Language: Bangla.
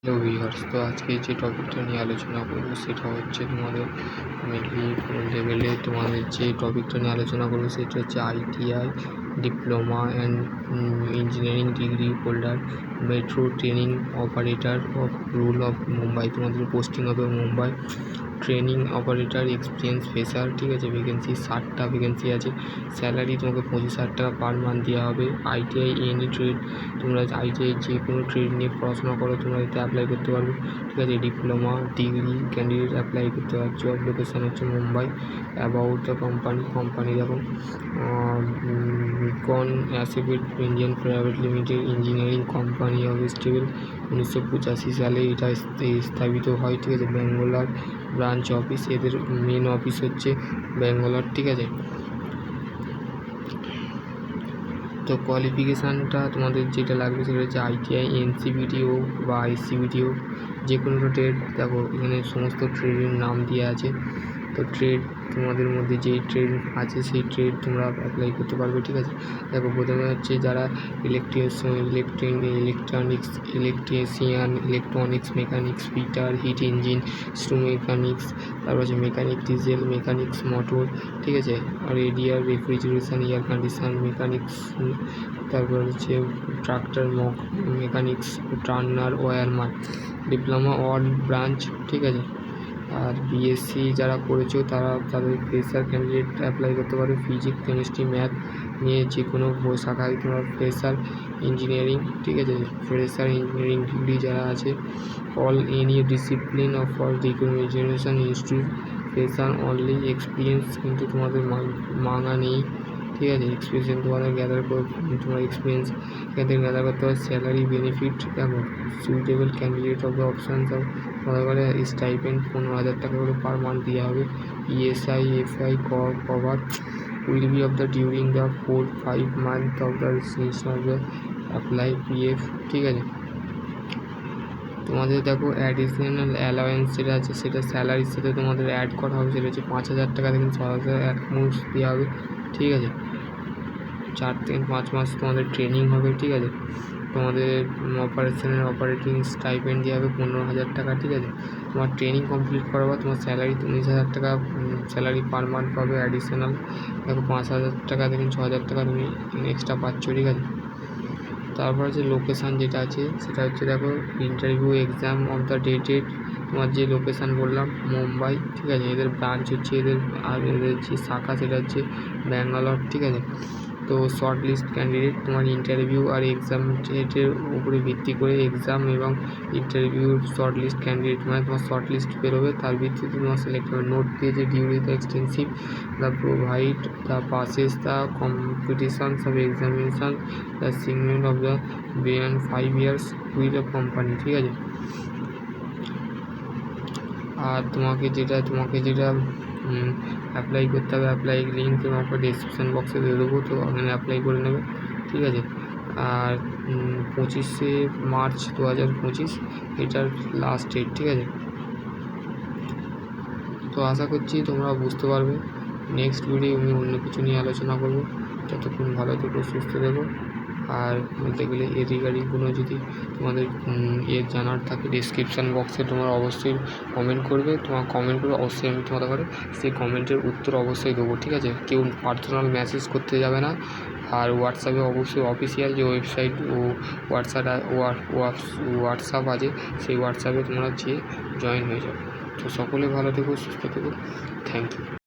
হ্যালো ভিউয়ার্স, তো আজকে যে টপিকটা নিয়ে আলোচনা করবো সেটা হচ্ছে তোমাদের মিডল লেভেলে তোমাদের যে টপিকটা নিয়ে আলোচনা করবো সেটা হচ্ছে ITI diploma and engineering degree holder metro training operator of rule of Mumbai. তোমাদের পোস্টিং হবে Mumbai. Training operator experience fresher, ঠিক আছে। ভ্যাকেন্সি 60টা ভ্যাকেন্সি আছে। স্যালারি তোমাকে 25,000 টাকা পার মান্থ দেওয়া হবে। ITI এনি ট্রেড, তোমরা ITI যে কোনো ট্রেড নিয়ে পড়াশোনা করো তোমরা এতে অ্যাপ্লাই করতে পারবে, ঠিক আছে। ডিপ্লোমা ডিগ্রি ক্যান্ডিডেট অ্যাপ্লাই করতে পারবে। জব লোকেশান হচ্ছে মুম্বাই। অ্যাবাউট দ্য কোম্পানি দেখো, কন অ্যাসেপেট Indian private limited engineering company of stable 1985 সালে এটা স্থাপিত হয়, ঠিক আছে। ব্যাঙ্গালোর ব্রাঞ্চ অফিস, এদের মেন অফিস হচ্ছে ব্যাঙ্গালোর, ঠিক আছে। তো কোয়ালিফিকেশানটা তোমাদের যেটা লাগবে সেটা হচ্ছে ITI NCBTO বা ICBTO, যে কোনো ট্রেড। দেখো এখানে সমস্ত ট্রেডের নাম দেওয়া আছে। তো ট্রেড তোমাদের মধ্যে যেই ট্রেড আছে সেই ট্রেড তোমরা অ্যাপ্লাই করতে পারবে, ঠিক আছে। দেখো প্রথমে হচ্ছে যারা electrician, electronics mechanics, fitter, heat engine, screw mechanics, তারপর হচ্ছে মেকানিক ডিজেল, মেকানিক্স মোটর, ঠিক আছে। আর রেডিয়ার, রেফ্রিজারেশন, এয়ার কন্ডিশন মেকানিক্স, তারপর হচ্ছে tractor mechanics, turner, wireman. Diploma all branch, ঠিক আছে। আর BSc যারা করেছো তাদের ফ্রেশার ক্যান্ডিডেট অ্যাপ্লাই করতে পারে। ফিজিক্স, কেমিস্ট্রি, ম্যাথ নিয়ে যে কোনো শাখায় তোমরা ফ্রেশার ইঞ্জিনিয়ারিং, ঠিক আছে। ফ্রেশার ইঞ্জিনিয়ারিং ডিগ্রি যারা আছে, all any discipline of all recognition institute, fresher only. Experience কিন্তু তোমাদের মাঙা নেই, ঠিক আছে। এক্সপিরিয়েন্স তোমাদের তোমার এক্সপিরিয়েন্স এখান থেকে গ্যাদার করতে হবে। স্যালারি বেনিফিট দেখো, suitable candidate of the options of তোমাদের করে স্টাইপেন্ড 15,000 টাকা করে পার মান্থ দেওয়া হবে। ESI FI cover will be of the during the 4-5 month of the apply PF, ঠিক আছে। তোমাদের দেখো অ্যাডিশনাল অ্যালাওয়েন্স যেটা আছে সেটা স্যালারির সাথে তোমাদের অ্যাড করা হবে, সেটা হচ্ছে 5,000 টাকা থেকে 6,000 এক মুভ দেওয়া হবে, ঠিক আছে। 4 থেকে 5 মাস তোমাদের ট্রেনিং হবে, ঠিক আছে। তোমাদের অপারেটিং স্টাইপেন্ড দেওয়া হবে 15,000 টাকা, ঠিক আছে। তোমার ট্রেনিং কমপ্লিট করার পর তোমার স্যালারি 19,000 টাকা স্যালারি পার মান্থ পাবে। অ্যাডিশনাল দেখো 5,000 টাকা থেকে 6,000 টাকা তুমি এক্সট্রা পাচ্ছ, ঠিক আছে। তারপর হচ্ছে লোকেশান যেটা আছে সেটা হচ্ছে দেখো, interview exam of the dated, তোমার যে লোকেশান বললাম মুম্বাই, ঠিক আছে। এদের ব্রাঞ্চ হচ্ছে এদের যে শাখা সেটা হচ্ছে ব্যাঙ্গালোর, ঠিক আছে। তো শর্ট লিস্ট ক্যান্ডিডেট তোমার ইন্টারভিউ আর এক্সাম ডেটের উপরে ভিত্তি করে এক্সাম এবং ইন্টারভিউ শর্ট লিস্ট ক্যান্ডিডেট, মানে তোমার শর্ট লিস্ট বেরোবে, তার ভিত্তিতে তোমার সিলেক্ট হবে। নোট দিয়েছে during the extensive the provide the passes the competitions of examination the segment of the beyond 5 years with the company, ঠিক আছে। আর তোমাকে যেটা অ্যাপ্লাই করতে হবে, অ্যাপ্লাই লিঙ্ক তোমাকে ডিসক্রিপশান বক্সে দিয়ে দেবো, তো ওখানে অ্যাপ্লাই করে নেবে, ঠিক আছে। আর 25শে মার্চ 2025 এটার লাস্ট ডেট, ঠিক আছে। তো আশা করছি তোমরা বুঝতে পারবে। নেক্সট ভিডিও আমি অন্য কিছু নিয়ে আলোচনা করবো। ততক্ষণ ভালো থেকো, সুস্থ থেকো। আর বলতে গেলে এর রিগার্ডিং কোনো যদি তোমাদের জানার থাকে ডিসক্রিপশান বক্সে তোমরা অবশ্যই কমেন্ট করবে। তোমার কমেন্ট করবে, অবশ্যই আমি তোমাদের করে সেই কমেন্টের উত্তর অবশ্যই দেবো, ঠিক আছে। কেউ পার্সোনাল মেসেজ করতে যাবে না। আর হোয়াটসঅ্যাপে অবশ্যই অফিসিয়াল যে ওয়েবসাইট ও হোয়াটসঅ্যাপ আছে সেই হোয়াটসঅ্যাপে তোমরা যেয়ে জয়েন হয়ে যাবে। তো সকলে ভালো থেকো, সুস্থ থেকো। Thank you.